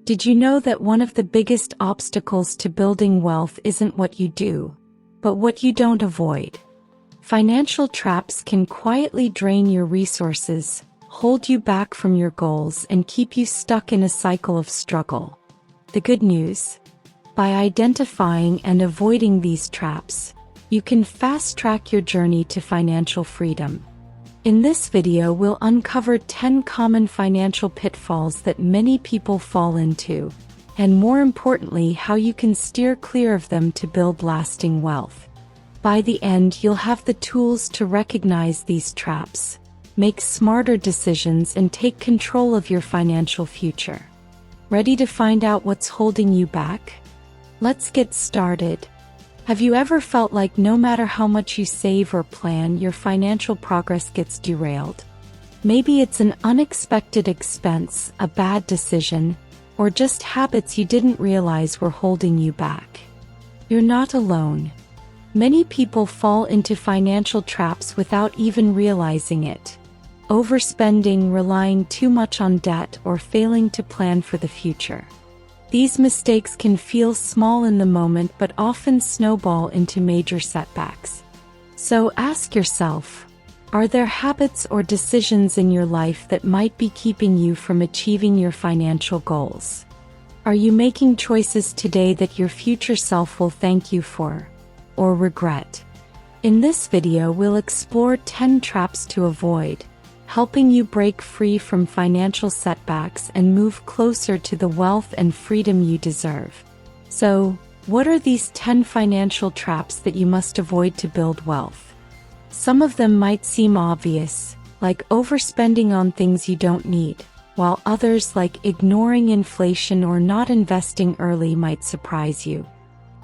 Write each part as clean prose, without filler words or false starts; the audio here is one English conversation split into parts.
Did you know that one of the biggest obstacles to building wealth isn't what you do, but what you don't avoid? Financial traps can quietly drain your resources, hold you back from your goals, and keep you stuck in a cycle of struggle. The good news? By identifying and avoiding these traps, you can fast-track your journey to financial freedom. In this video, we'll uncover 10 common financial pitfalls that many people fall into, and more importantly, how you can steer clear of them to build lasting wealth. By the end, you'll have the tools to recognize these traps, make smarter decisions, and take control of your financial future. Ready to find out what's holding you back? Let's get started. Have you ever felt like no matter how much you save or plan, your financial progress gets derailed? Maybe it's an unexpected expense, a bad decision, or just habits you didn't realize were holding you back. You're not alone. Many people fall into financial traps without even realizing it. Overspending, relying too much on debt, or failing to plan for the future. These mistakes can feel small in the moment but often snowball into major setbacks. So ask yourself, are there habits or decisions in your life that might be keeping you from achieving your financial goals? Are you making choices today that your future self will thank you for, or regret? In this video, we'll explore 10 traps to avoid, helping you break free from financial setbacks and move closer to the wealth and freedom you deserve. So, what are these 10 financial traps that you must avoid to build wealth? Some of them might seem obvious, like overspending on things you don't need, while others, like ignoring inflation or not investing early, might surprise you.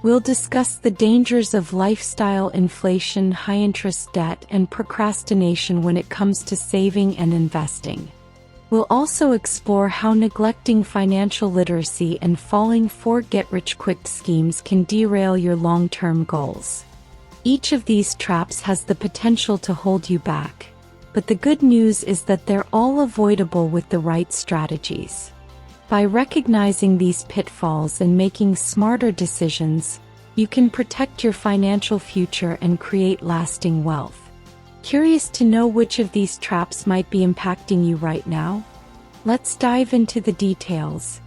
We'll discuss the dangers of lifestyle inflation, high-interest debt, and procrastination when it comes to saving and investing. We'll also explore how neglecting financial literacy and falling for get-rich-quick schemes can derail your long-term goals. Each of these traps has the potential to hold you back, but the good news is that they're all avoidable with the right strategies. By recognizing these pitfalls and making smarter decisions, you can protect your financial future and create lasting wealth. Curious to know which of these traps might be impacting you right now? Let's dive into the details.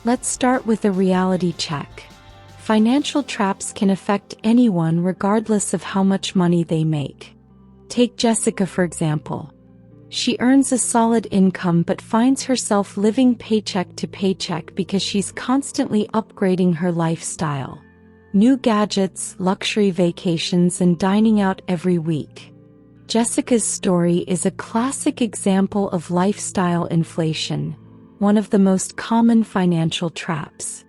Let's start with a reality check. Financial traps can affect anyone regardless of how much money they make. Take Jessica, for example. She earns a solid income but finds herself living paycheck to paycheck because she's constantly upgrading her lifestyle. New gadgets, luxury vacations, and dining out every week. Jessica's story is a classic example of lifestyle inflation, one of the most common financial traps.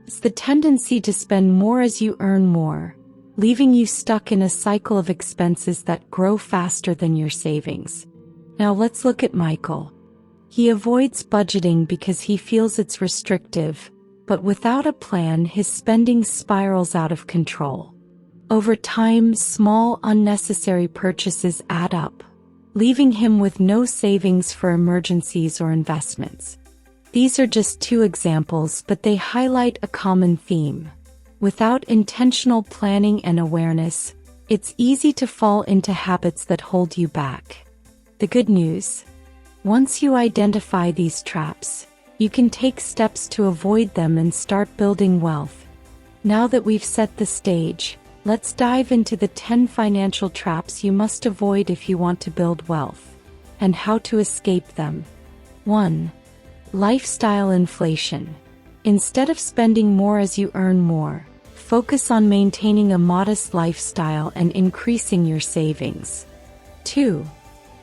It's the tendency to spend more as you earn more, leaving you stuck in a cycle of expenses that grow faster than your savings. Now let's look at Michael. He avoids budgeting because he feels it's restrictive, but without a plan, his spending spirals out of control. Over time, small, unnecessary purchases add up, leaving him with no savings for emergencies or investments. These are just two examples, but they highlight a common theme. Without intentional planning and awareness, it's easy to fall into habits that hold you back. The good news? Once you identify these traps, you can take steps to avoid them and start building wealth. Now that we've set the stage, let's dive into the 10 financial traps you must avoid if you want to build wealth, and how to escape them. 1. Lifestyle inflation. Instead of spending more as you earn more, focus on maintaining a modest lifestyle and increasing your savings. 2.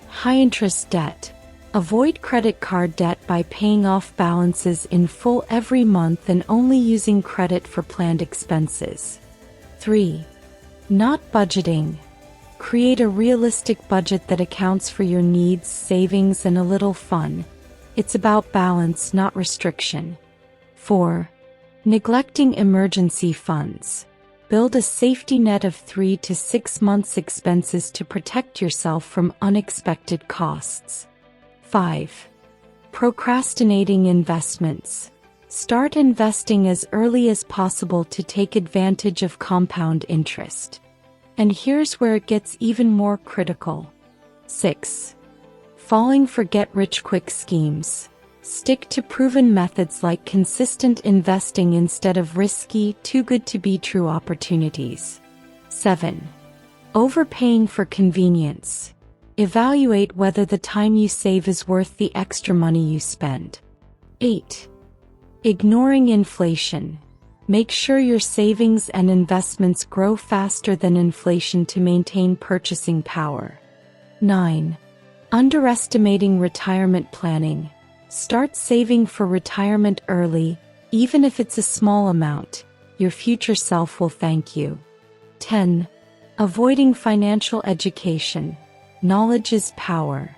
High-interest debt. Avoid credit card debt by paying off balances in full every month and only using credit for planned expenses. 3. Not budgeting. Create a realistic budget that accounts for your needs, savings, and a little fun. It's about balance, not restriction. 4. Neglecting emergency funds. Build a safety net of 3 to 6 months' expenses to protect yourself from unexpected costs. 5. Procrastinating investments. Start investing as early as possible to take advantage of compound interest. And here's where it gets even more critical. 6. Falling for get-rich-quick schemes. Stick to proven methods like consistent investing instead of risky, too-good-to-be-true opportunities. 7. Overpaying for convenience. Evaluate whether the time you save is worth the extra money you spend. 8. Ignoring inflation. Make sure your savings and investments grow faster than inflation to maintain purchasing power. 9. Underestimating retirement planning. Start saving for retirement early, even if it's a small amount. Your future self will thank you. 10. Avoiding financial education. Knowledge is power.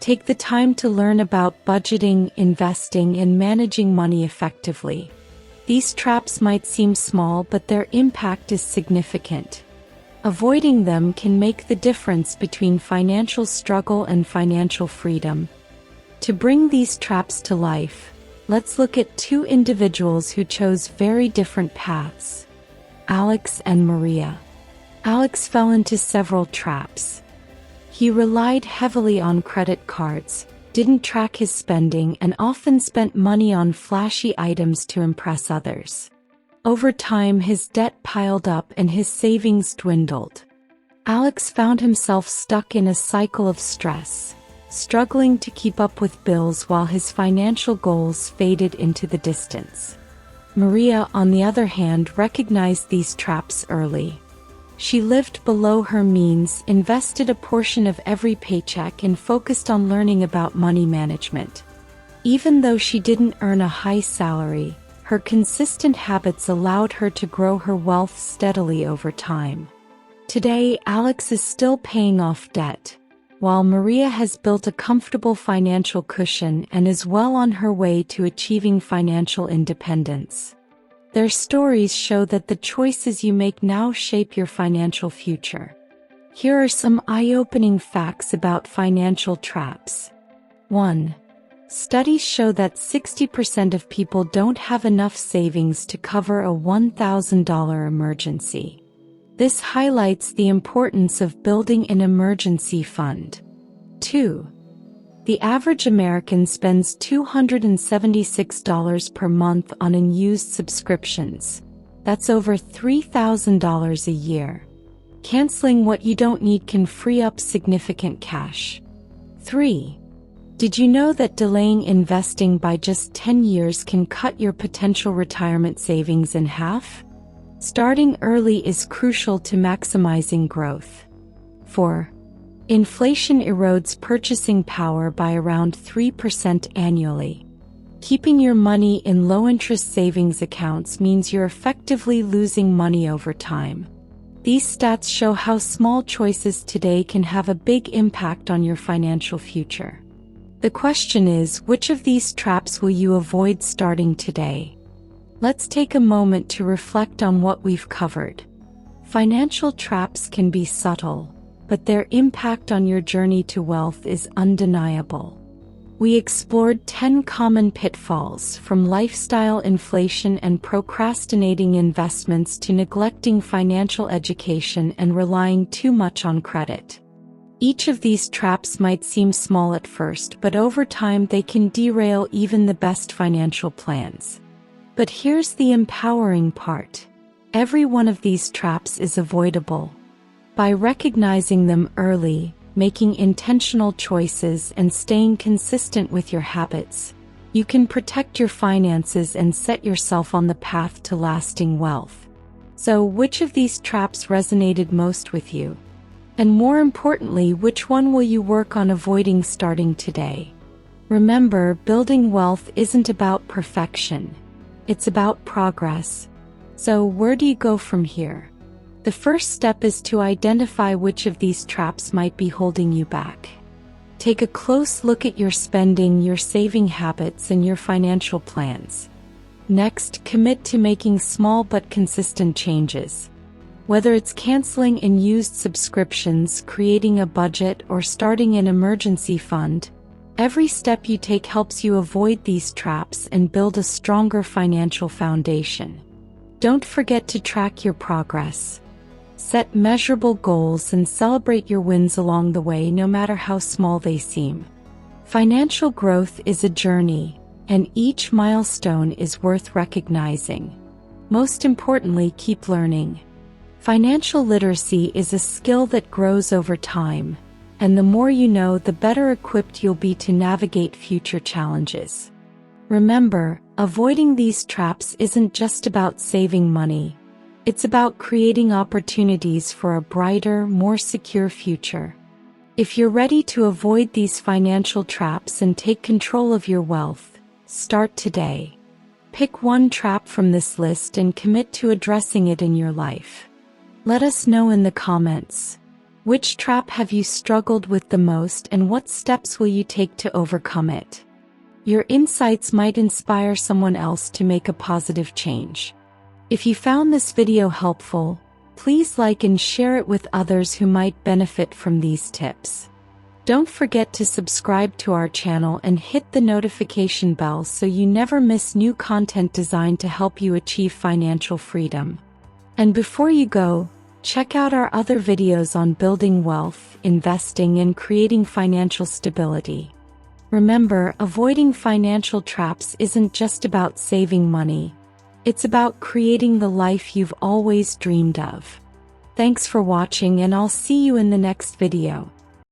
Take the time to learn about budgeting, investing, and managing money effectively. These traps might seem small, but their impact is significant. Avoiding them can make the difference between financial struggle and financial freedom. To bring these traps to life, let's look at two individuals who chose very different paths. Alex and Maria. Alex fell into several traps. He relied heavily on credit cards, didn't track his spending, and often spent money on flashy items to impress others. Over time, his debt piled up and his savings dwindled. Alex found himself stuck in a cycle of stress, struggling to keep up with bills while his financial goals faded into the distance. Maria, on the other hand, recognized these traps early. She lived below her means, invested a portion of every paycheck, and focused on learning about money management. Even though she didn't earn a high salary, her consistent habits allowed her to grow her wealth steadily over time. Today, Alex is still paying off debt, while Maria has built a comfortable financial cushion and is well on her way to achieving financial independence. Their stories show that the choices you make now shape your financial future. Here are some eye-opening facts about financial traps. 1. Studies show that 60% of people don't have enough savings to cover a $1,000 emergency. This highlights the importance of building an emergency fund. 2. The average American spends $276 per month on unused subscriptions. That's over $3,000 a year. Canceling what you don't need can free up significant cash. 3. Did you know that delaying investing by just 10 years can cut your potential retirement savings in half? Starting early is crucial to maximizing growth. 4. Inflation erodes purchasing power by around 3% annually. Keeping your money in low-interest savings accounts means you're effectively losing money over time. These stats show how small choices today can have a big impact on your financial future. The question is, which of these traps will you avoid starting today? Let's take a moment to reflect on what we've covered. Financial traps can be subtle, but their impact on your journey to wealth is undeniable. We explored 10 common pitfalls, from lifestyle inflation and procrastinating investments to neglecting financial education and relying too much on credit. Each of these traps might seem small at first, but over time they can derail even the best financial plans. But here's the empowering part. Every one of these traps is avoidable. By recognizing them early, making intentional choices, and staying consistent with your habits, you can protect your finances and set yourself on the path to lasting wealth. So, which of these traps resonated most with you? And more importantly, which one will you work on avoiding starting today? Remember, building wealth isn't about perfection. It's about progress. So, where do you go from here? The first step is to identify which of these traps might be holding you back. Take a close look at your spending, your saving habits, and your financial plans. Next, commit to making small but consistent changes. Whether it's canceling unused subscriptions, creating a budget, or starting an emergency fund, Every step you take helps you avoid these traps and build a stronger financial foundation. Don't forget to track your progress. Set measurable goals and celebrate your wins along the way, no matter how small they seem. Financial growth is a journey, and each milestone is worth recognizing. Most importantly, keep learning. Financial literacy is a skill that grows over time, and the more you know, the better equipped you'll be to navigate future challenges. Remember, avoiding these traps isn't just about saving money. It's about creating opportunities for a brighter, more secure future. If you're ready to avoid these financial traps and take control of your wealth, start today. Pick one trap from this list and commit to addressing it in your life. Let us know in the comments. Which trap have you struggled with the most, and what steps will you take to overcome it? Your insights might inspire someone else to make a positive change. If you found this video helpful, please like and share it with others who might benefit from these tips. Don't forget to subscribe to our channel and hit the notification bell so you never miss new content designed to help you achieve financial freedom. And before you go, check out our other videos on building wealth, investing, and creating financial stability. Remember, avoiding financial traps isn't just about saving money. It's about creating the life you've always dreamed of. Thanks for watching, and I'll see you in the next video.